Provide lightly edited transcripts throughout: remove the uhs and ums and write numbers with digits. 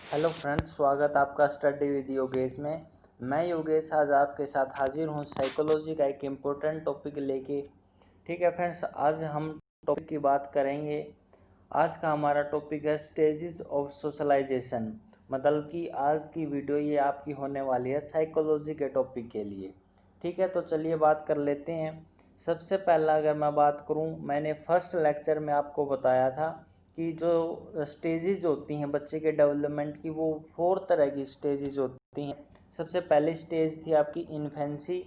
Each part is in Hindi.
हेलो फ्रेंड्स, स्वागत आपका स्टडी विद योगेश में। मैं योगेश आज आपके साथ हाजिर हूँ साइकोलॉजी का एक इम्पोर्टेंट टॉपिक लेके। ठीक है फ्रेंड्स, आज हम टॉपिक की बात करेंगे। आज का हमारा टॉपिक है स्टेजेस ऑफ सोशलाइजेशन। मतलब कि आज की वीडियो ये आपकी होने वाली है साइकोलॉजी के टॉपिक के लिए। ठीक है, तो चलिए बात कर लेते हैं। सबसे पहला अगर मैं बात करूं, मैंने फर्स्ट लेक्चर में आपको बताया था कि जो स्टेजेस होती हैं बच्चे के डेवलपमेंट की, वो 4 तरह की स्टेजेस होती हैं। सबसे पहली स्टेज थी आपकी इन्फेंसी,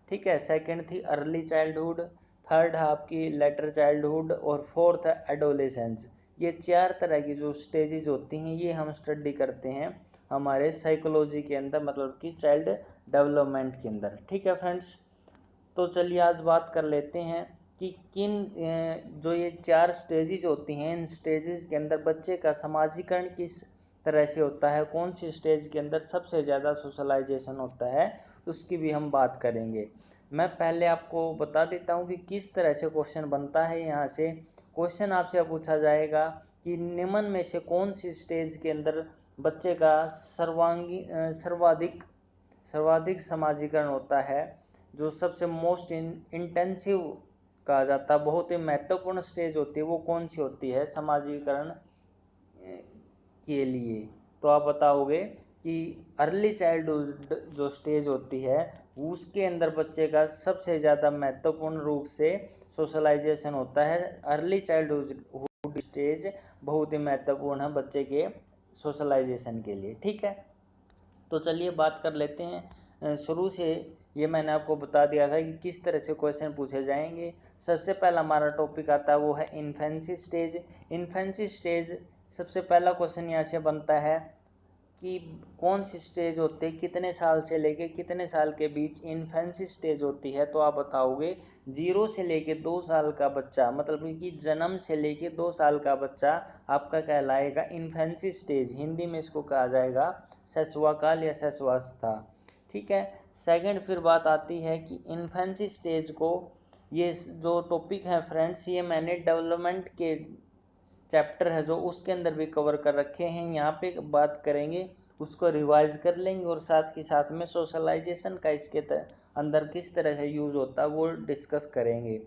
ठीक है। सेकंड थी अर्ली चाइल्डहुड, थर्ड है आपकी लेटर चाइल्डहुड और फोर्थ है एडोलेसेंस। ये 4 तरह की जो स्टेजेस होती हैं ये हम स्टडी करते हैं हमारे साइकोलॉजी के अंदर, मतलब कि चाइल्ड डेवलपमेंट के अंदर। ठीक है फ्रेंड्स, तो चलिए आज बात कर लेते हैं कि जो ये 4 स्टेजेस होती हैं, इन स्टेजेस के अंदर बच्चे का समाजीकरण किस तरह से होता है, कौन सी स्टेज के अंदर सबसे ज़्यादा सोशलाइजेशन होता है, उसकी भी हम बात करेंगे। मैं पहले आपको बता देता हूँ कि किस तरह से क्वेश्चन बनता है। यहाँ से क्वेश्चन आपसे पूछा जाएगा कि निम्न में से कौन सी स्टेज के अंदर बच्चे का सर्वाधिक समाजीकरण होता है, जो सबसे मोस्ट इंटेंसिव कहा जाता है, बहुत ही महत्वपूर्ण स्टेज होती है, वो कौन सी होती है समाजीकरण के लिए। तो आप बताओगे कि अर्ली चाइल्डहुड जो स्टेज होती है उसके अंदर बच्चे का सबसे ज़्यादा महत्वपूर्ण रूप से सोशलाइजेशन होता है। अर्ली चाइल्डहुड स्टेज बहुत ही महत्वपूर्ण है बच्चे के सोशलाइजेशन के लिए। ठीक है, तो चलिए बात कर लेते हैं। शुरू से ये मैंने आपको बता दिया था कि किस तरह से क्वेश्चन पूछे जाएंगे। सबसे पहला हमारा टॉपिक आता है वो है इन्फेंसी स्टेज। इन्फेंसी स्टेज सबसे पहला क्वेश्चन यहाँ से बनता है कि कौन सी स्टेज होती है, कितने साल से लेके कितने साल के बीच इन्फेंसी स्टेज होती है। तो आप बताओगे 0 से लेके 2 साल का बच्चा, मतलब कि जन्म से लेके 2 साल का बच्चा आपका कहलाएगा इन्फेंसी स्टेज। हिंदी में इसको कहा जाएगा शैशवाकाल या शैशवावस्था। ठीक है। सेकंड फिर बात आती है कि इन्फेंसी स्टेज को, ये जो टॉपिक है फ्रेंड्स, ये मैंने डेवलपमेंट के चैप्टर है जो उसके अंदर भी कवर कर रखे हैं। यहाँ पे बात करेंगे, उसको रिवाइज कर लेंगे और साथ ही साथ में सोशलाइजेशन का इसके अंदर किस तरह से यूज होता है वो डिस्कस करेंगे।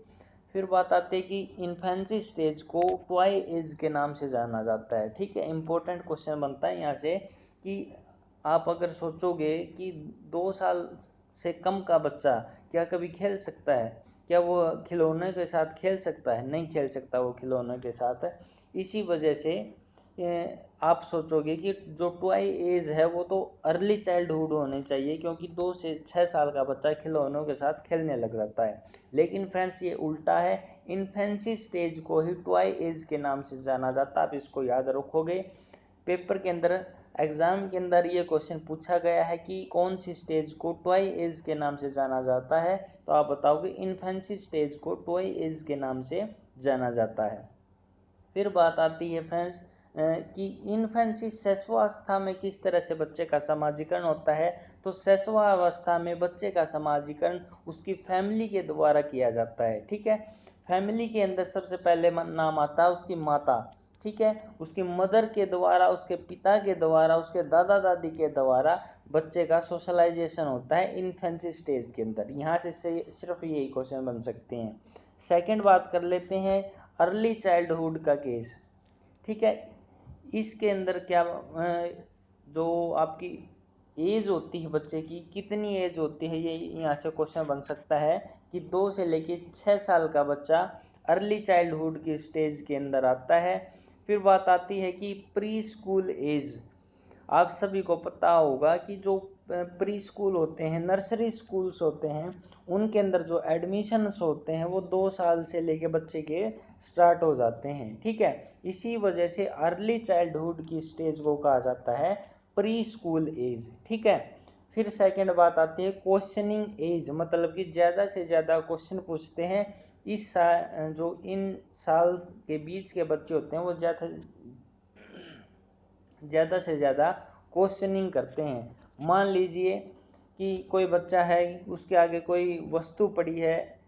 फिर बात आती है कि इन्फेंसी स्टेज को टॉय एज के नाम से जाना जाता है। ठीक है, इंपॉर्टेंट क्वेश्चन बनता है यहाँ से कि आप अगर सोचोगे कि 2 साल से कम का बच्चा क्या कभी खेल सकता है, क्या वो खिलौने के साथ खेल सकता है? नहीं खेल सकता वो खिलौने के साथ। इसी वजह से आप सोचोगे कि जो टॉय एज है वो तो अर्ली चाइल्डहुड होनी चाहिए, क्योंकि 2 से 6 साल का बच्चा खिलौनों के साथ खेलने लग जाता है। लेकिन फ्रेंड्स ये उल्टा है, इन्फेंसी स्टेज को ही टॉय एज के नाम से जाना जाता है। आप इसको याद रखोगे। पेपर के अंदर, एग्जाम के अंदर ये क्वेश्चन पूछा गया है कि कौन सी स्टेज को टॉय एज के नाम से जाना जाता है, तो आप बताओगे इन्फेंसी स्टेज को टॉय एज के नाम से जाना जाता है। फिर बात आती है फ्रेंड्स कि इन्फेंसी शैशवावस्था में किस तरह से बच्चे का समाजीकरण होता है। तो शैशवावस्था में बच्चे का समाजीकरण उसकी फैमिली के द्वारा किया जाता है। ठीक है, फैमिली के अंदर सबसे पहले नाम आता है उसकी माता। ठीक है, उसकी मदर के द्वारा, उसके पिता के द्वारा, उसके दादा दादी के द्वारा बच्चे का सोशलाइजेशन होता है इन्फेंसी स्टेज के अंदर। यहाँ से सिर्फ यही क्वेश्चन बन सकते हैं। सेकंड बात कर लेते हैं अर्ली चाइल्डहुड का केस। ठीक है, इसके अंदर क्या जो आपकी एज होती है बच्चे की, कितनी एज होती है, ये यहाँ से क्वेश्चन बन सकता है कि 2 से लेके 6 साल का बच्चा अर्ली चाइल्डहुड की स्टेज के अंदर आता है। फिर बात आती है कि प्री स्कूल एज। आप सभी को पता होगा कि जो प्री स्कूल होते हैं, नर्सरी स्कूल्स होते हैं, उनके अंदर जो एडमिशन्स होते हैं वो 2 साल से लेके बच्चे के स्टार्ट हो जाते हैं। ठीक है, इसी वजह से अर्ली चाइल्डहुड की स्टेज को कहा जाता है प्री स्कूल एज। ठीक है। फिर सेकंड बात आती है क्वेश्चनिंग एज, मतलब कि ज़्यादा से ज़्यादा क्वेश्चन पूछते हैं इस जो इन साल के बीच के बच्चे होते हैं वो ज़्यादा से ज़्यादा क्वेश्चनिंग करते हैं। मान लीजिए कि कोई बच्चा है, उसके आगे कोई वस्तु पड़ी है,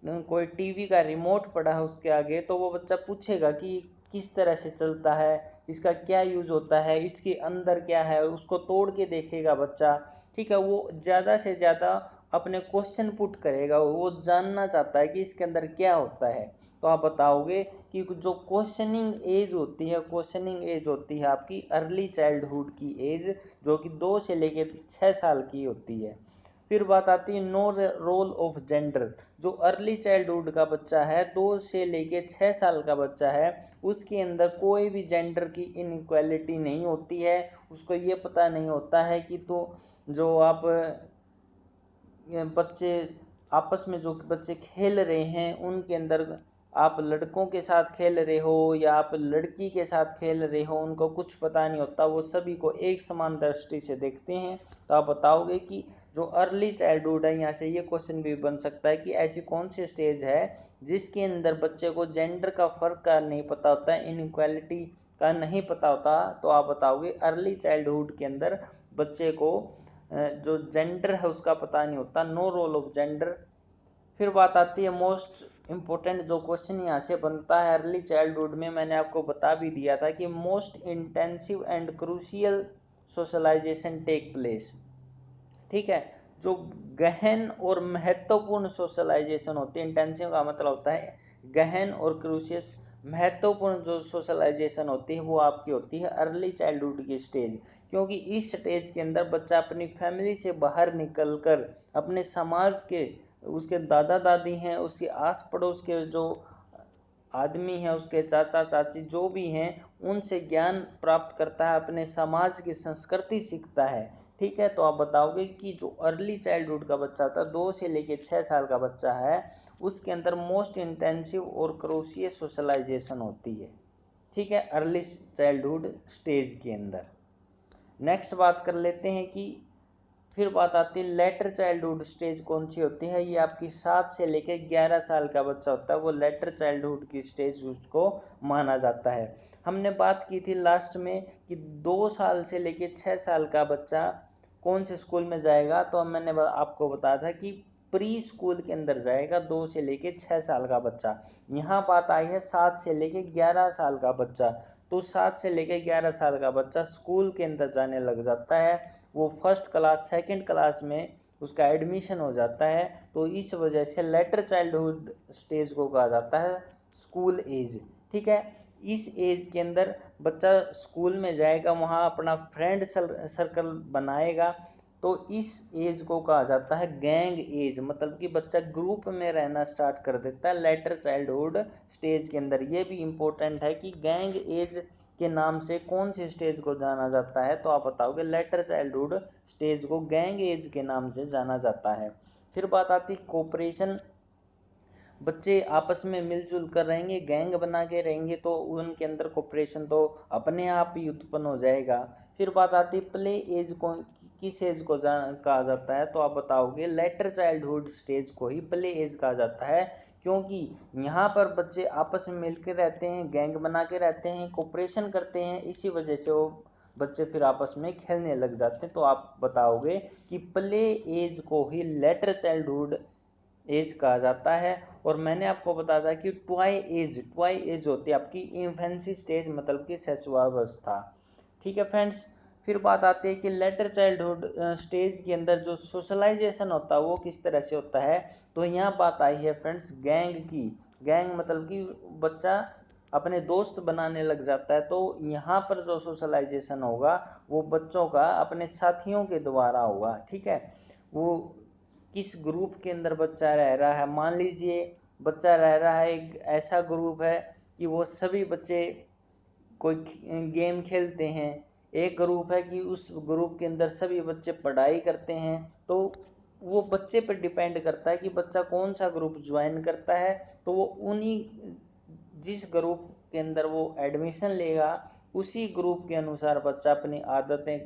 कोई टीवी का रिमोट पड़ा है उसके आगे, तो वो बच्चा पूछेगा कि किस तरह से चलता है, इसका क्या यूज होता है, इसके अंदर क्या है, उसको तोड़ के देखेगा बच्चा। ठीक है, वो ज़्यादा से ज़्यादा अपने क्वेश्चन पुट करेगा, वो जानना चाहता है कि इसके अंदर क्या होता है। तो आप बताओगे कि जो क्वेश्चनिंग एज होती है, क्वेश्चनिंग एज होती है आपकी अर्ली चाइल्डहुड की एज, जो कि 2 से लेकर 6 साल की होती है। फिर बात आती है नो रोल ऑफ जेंडर। जो अर्ली चाइल्डहुड का बच्चा है, 2 से लेके 6 साल का बच्चा है, उसके अंदर कोई भी जेंडर की इनइक्वालिटी नहीं होती है। उसको ये पता नहीं होता है कि तो जो आप बच्चे आपस में जो बच्चे खेल रहे हैं उनके अंदर आप लड़कों के साथ खेल रहे हो या आप लड़की के साथ खेल रहे हो, उनको कुछ पता नहीं होता, वो सभी को एक समान दृष्टि से देखते हैं। तो आप बताओगे कि जो अर्ली चाइल्डहुड है, यहाँ से ये क्वेश्चन भी बन सकता है कि ऐसी कौन सी स्टेज है जिसके अंदर बच्चे को जेंडर का फर्क का नहीं पता होता, इनइक्वालिटी का नहीं पता होता। तो आप बताओगे अर्ली चाइल्डहुड के अंदर बच्चे को जो जेंडर है उसका पता नहीं होता, नो रोल ऑफ जेंडर। फिर बात आती है मोस्ट इम्पोर्टेंट जो क्वेश्चन यहाँ से बनता है अर्ली चाइल्डहुड में, मैंने आपको बता भी दिया था कि most intensive and crucial socialization take place. ठीक है, जो गहन और महत्वपूर्ण सोशलाइजेशन होती है, इंटेंसिव का मतलब होता है गहन, और क्रूशियस महत्वपूर्ण जो सोशलाइजेशन होती है वो आपकी होती है अर्ली चाइल्डहुड की स्टेज। क्योंकि इस स्टेज के अंदर बच्चा अपनी फैमिली से बाहर निकलकर अपने समाज के, उसके दादा दादी हैं, उसके आस पड़ोस के जो आदमी हैं, उसके चाचा चाची जो भी हैं, उनसे ज्ञान प्राप्त करता है, अपने समाज की संस्कृति सीखता है। ठीक है, तो आप बताओगे कि जो अर्ली चाइल्डहुड का बच्चा था, 2 से लेकर 6 साल का बच्चा है, उसके अंदर मोस्ट इंटेंसिव और क्रोशियस सोशलाइजेशन होती है। ठीक है, अर्ली चाइल्डहुड स्टेज के अंदर। नेक्स्ट बात कर लेते हैं कि फिर बात आती है लेटर चाइल्डहुड स्टेज कौन सी होती है। ये आपकी 7 से लेकर 11 साल का बच्चा होता है, वो लेटर चाइल्डहुड की स्टेज उसको माना जाता है। हमने बात की थी लास्ट में कि 2 साल से लेकर 6 साल का बच्चा कौन से स्कूल में जाएगा, तो मैंने आपको बताया था कि प्री स्कूल के अंदर जाएगा 2 से लेकर 6 साल का बच्चा। यहाँ बात आई है 7 से लेकर 11 साल का बच्चा। तो 7 से लेकर 11 साल का बच्चा स्कूल के अंदर जाने लग जाता है, वो फर्स्ट क्लास सेकंड क्लास में उसका एडमिशन हो जाता है। तो इस वजह से लेटर चाइल्डहुड स्टेज को कहा जाता है स्कूल एज। ठीक है, इस एज के अंदर बच्चा स्कूल में जाएगा, वहाँ अपना फ्रेंड सर्कल बनाएगा। तो इस एज को कहा जाता है गैंग एज, मतलब कि बच्चा ग्रुप में रहना स्टार्ट कर देता है लेटर चाइल्डहुड स्टेज के अंदर। ये भी इम्पोर्टेंट है कि गैंग एज के नाम से कौन सी स्टेज को जाना जाता है, तो आप बताओगे लेटर चाइल्डहुड स्टेज को गैंग एज के नाम से जाना जाता है। फिर बात आती कोऑपरेशन, बच्चे आपस में मिलजुल कर रहेंगे, गैंग बना के रहेंगे, तो उनके अंदर कोऑपरेशन तो अपने आप ही उत्पन्न हो जाएगा। फिर बात आती है प्ले एज को, किस एज को कहा जाता है, तो आप बताओगे लेटर चाइल्डहुड स्टेज को ही प्ले एज कहा जाता है। क्योंकि यहाँ पर बच्चे आपस में मिलकर रहते हैं, गैंग बना के रहते हैं, कोऑपरेशन करते हैं, इसी वजह से वो बच्चे फिर आपस में खेलने लग जाते हैं। तो आप बताओगे कि प्ले एज को ही लेटर चाइल्डहुड एज कहा जाता है। और मैंने आपको बताया था कि ट्वाई एज होती है आपकी इन्फेंसी स्टेज, मतलब कि शिशुआवस्था। ठीक है फ्रेंड्स, फिर बात आती है कि लेटर चाइल्डहुड स्टेज के अंदर जो सोशलाइजेशन होता है वो किस तरह से होता है। तो यहाँ बात आई है फ्रेंड्स गैंग की। गैंग मतलब कि बच्चा अपने दोस्त बनाने लग जाता है। तो यहाँ पर जो सोशलाइजेशन होगा वो बच्चों का अपने साथियों के द्वारा होगा। ठीक है, वो किस ग्रुप के अंदर बच्चा रह रहा है, मान लीजिए बच्चा रह रहा है एक ऐसा ग्रुप है कि वो सभी बच्चे कोई गेम खेलते हैं, एक ग्रुप है कि उस ग्रुप के अंदर सभी बच्चे पढ़ाई करते हैं। तो वो बच्चे पर डिपेंड करता है कि बच्चा कौन सा ग्रुप ज्वाइन करता है। तो वो उन्हीं जिस ग्रुप के अंदर वो एडमिशन लेगा उसी ग्रुप के अनुसार बच्चा अपनी आदतें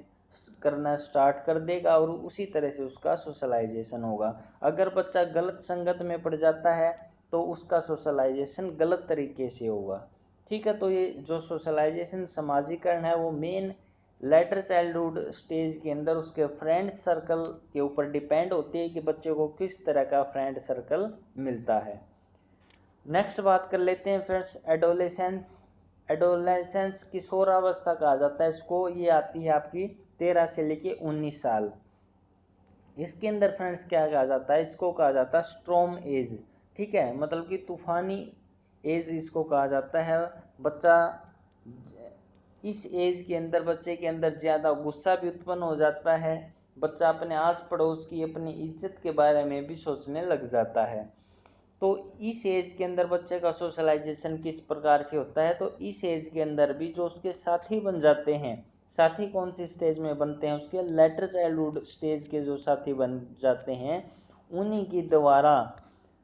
करना स्टार्ट कर देगा और उसी तरह से उसका सोशलाइजेशन होगा। अगर बच्चा गलत संगत में पड़ जाता है तो उसका सोशलाइजेशन गलत तरीके से होगा। ठीक है, तो ये जो सोशलाइजेशन समाजीकरण है वो मेन लेटर चाइल्डहुड स्टेज के अंदर उसके फ्रेंड सर्कल के ऊपर डिपेंड होती है कि बच्चे को किस तरह का फ्रेंड सर्कल मिलता है। नेक्स्ट बात कर लेते हैं फ्रेंड्स एडोलेसेंस। एडोलेसेंस किशोरावस्था कहा जाता है इसको। ये आती है आपकी 13 से लेके 19 साल। इसके अंदर फ्रेंड्स क्या कहा जाता है, इसको कहा जाता है स्ट्रॉम एज। ठीक है, मतलब कि तूफानी एज इसको कहा जाता है। बच्चा इस एज के अंदर बच्चे के अंदर ज़्यादा गुस्सा भी उत्पन्न हो जाता है। बच्चा अपने आस पड़ोस की अपनी इज्जत के बारे में भी सोचने लग जाता है। तो इस एज के अंदर बच्चे का सोशलाइजेशन किस प्रकार से होता है, तो इस एज के अंदर भी जो उसके साथी बन जाते हैं, साथी कौन सी स्टेज में बनते हैं, उसके लेटर चाइल्डहुड स्टेज के जो साथी बन जाते हैं, उन्हीं की द्वारा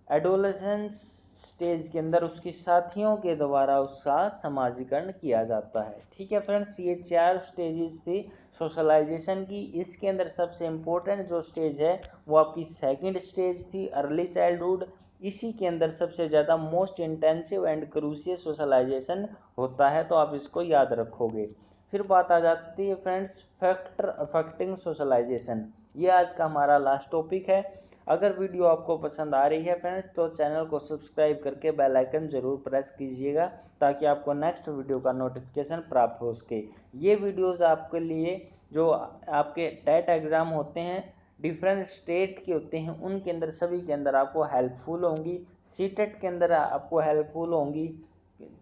एडोलेसेंस स्टेज के अंदर उसके साथियों के द्वारा उसका समाजीकरण किया जाता है। ठीक है फ्रेंड्स, ये 4 स्टेजेस थी सोशलाइजेशन की। इसके अंदर सबसे इम्पोर्टेंट जो स्टेज है वो आपकी सेकंड स्टेज थी, अर्ली चाइल्डहुड। इसी के अंदर सबसे ज़्यादा most intensive and crucial socialization होता है, तो आप इसको याद रखोगे। फिर बात आ जाती है फ्रेंड्स फैक्टर अफेक्टिंग सोशलाइजेशन। ये आज का हमारा लास्ट टॉपिक है। अगर वीडियो आपको पसंद आ रही है फ्रेंड्स तो चैनल को सब्सक्राइब करके बेल आइकन जरूर प्रेस कीजिएगा ताकि आपको नेक्स्ट वीडियो का नोटिफिकेशन प्राप्त हो सके। ये वीडियोस आपके लिए जो आपके टेट एग्ज़ाम होते हैं, डिफरेंट स्टेट के होते हैं, उनके अंदर सभी के अंदर आपको हेल्पफुल होंगी। सीटेट के अंदर आपको हेल्पफुल होंगी।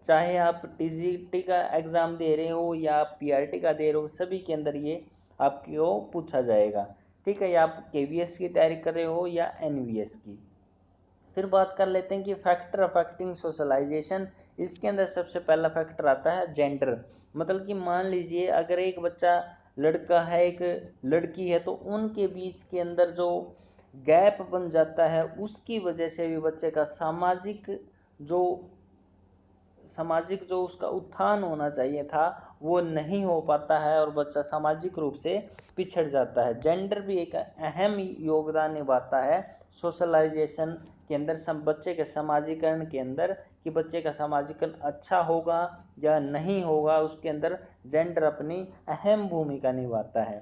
चाहे आप टीजीटी का एग्ज़ाम दे रहे हो या आप पीआरटी का दे रहे हो, सभी के अंदर ये आपको पूछा जाएगा। ठीक है, या आप केवीएस की तैयारी कर रहे हो या एनवीएस की। फिर बात कर लेते हैं कि फैक्टर अफेक्टिंग सोशलाइजेशन। इसके अंदर सबसे पहला फैक्टर आता है जेंडर। मतलब कि मान लीजिए अगर एक बच्चा लड़का है एक लड़की है, तो उनके बीच के अंदर जो गैप बन जाता है उसकी वजह से भी बच्चे का जो सामाजिक जो उसका उत्थान होना चाहिए था वो नहीं हो पाता है और बच्चा सामाजिक रूप से पिछड़ जाता है। जेंडर भी एक अहम योगदान निभाता है सोशलाइजेशन के अंदर, सब बच्चे के समाजीकरण के अंदर, कि बच्चे का समाजीकरण अच्छा होगा या नहीं होगा, उसके अंदर जेंडर अपनी अहम भूमिका निभाता है।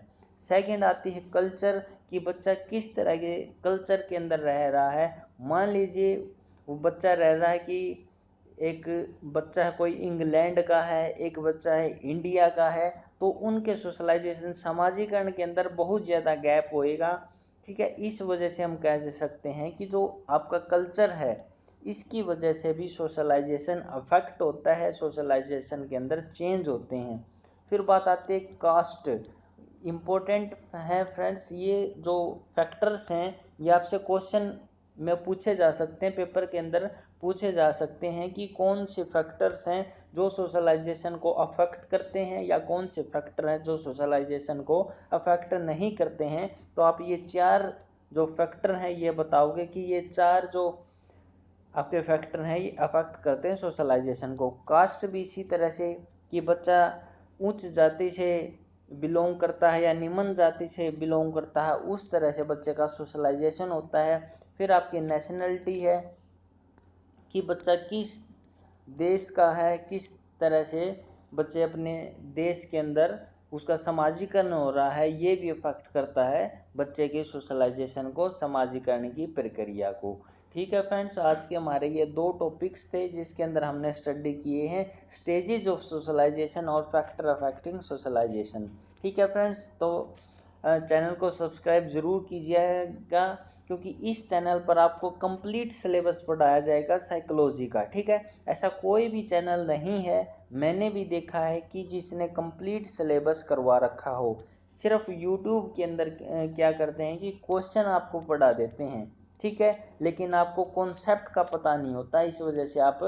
सेकंड आती है कल्चर, कि बच्चा किस तरह के कल्चर के अंदर रह रहा है। मान लीजिए वो बच्चा रह रहा है कि एक बच्चा है कोई इंग्लैंड का है, एक बच्चा है इंडिया का है, तो उनके सोशलाइजेशन समाजीकरण के अंदर बहुत ज़्यादा गैप होएगा। ठीक है, इस वजह से हम कह सकते हैं कि जो आपका कल्चर है इसकी वजह से भी सोशलाइजेशन अफेक्ट होता है, सोशलाइजेशन के अंदर चेंज होते हैं। फिर बात आती है कास्ट। इम्पोर्टेंट है फ्रेंड्स, ये जो फैक्टर्स हैं ये आपसे क्वेश्चन में पूछे जा सकते हैं, पेपर के अंदर पूछे जा सकते हैं कि कौन से फैक्टर्स हैं जो सोशलाइजेशन को अफेक्ट करते हैं या कौन से फैक्टर हैं जो सोशलाइजेशन को अफेक्ट नहीं करते हैं। तो आप ये 4 जो फैक्टर हैं ये बताओगे कि ये 4 जो आपके फैक्टर हैं ये अफेक्ट करते हैं सोशलाइजेशन को। कास्ट भी इसी तरह से, कि बच्चा उच्च जाति से बिलोंग करता है या निम्न जाति से बिलोंग करता है, उस तरह से बच्चे का सोशलाइजेशन होता है। फिर आपकी नेशनलिटी है, कि बच्चा किस देश का है, किस तरह से बच्चे अपने देश के अंदर उसका समाजीकरण हो रहा है, ये भी अफेक्ट करता है बच्चे के सोशलाइजेशन को, समाजीकरण की प्रक्रिया को। ठीक है फ्रेंड्स, आज के हमारे ये 2 टॉपिक्स थे जिसके अंदर हमने स्टडी किए हैं स्टेजेज ऑफ सोशलाइजेशन और फैक्टर अफेक्टिंग सोशलाइजेशन। ठीक है फ्रेंड्स, तो चैनल को सब्सक्राइब ज़रूर कीजिएगा क्योंकि इस चैनल पर आपको कंप्लीट सिलेबस पढ़ाया जाएगा साइकोलॉजी का। ठीक है, ऐसा कोई भी चैनल नहीं है, मैंने भी देखा है कि जिसने कंप्लीट सिलेबस करवा रखा हो। सिर्फ यूट्यूब के अंदर क्या करते हैं कि क्वेश्चन आपको पढ़ा देते हैं, ठीक है, लेकिन आपको कॉन्सेप्ट का पता नहीं होता, इस वजह से आप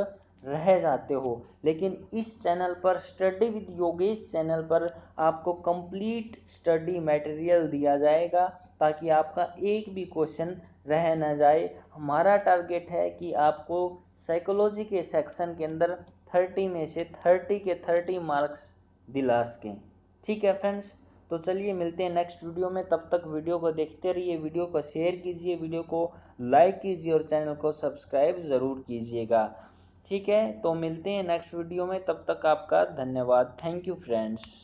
रह जाते हो। लेकिन इस चैनल पर स्टडी विद योगेश चैनल पर आपको कंप्लीट स्टडी मटेरियल दिया जाएगा ताकि आपका एक भी क्वेश्चन रह न जाए। हमारा टारगेट है कि आपको साइकोलॉजी के सेक्शन के अंदर 30 में से 30 के 30 मार्क्स दिला सकें। ठीक है फ्रेंड्स, तो चलिए मिलते हैं नेक्स्ट वीडियो में। तब तक वीडियो को देखते रहिए, वीडियो को शेयर कीजिए, वीडियो को लाइक कीजिए और चैनल को सब्सक्राइब ज़रूर कीजिएगा। ठीक है, तो मिलते हैं नेक्स्ट वीडियो में, तब तक आपका धन्यवाद। Thank you friends.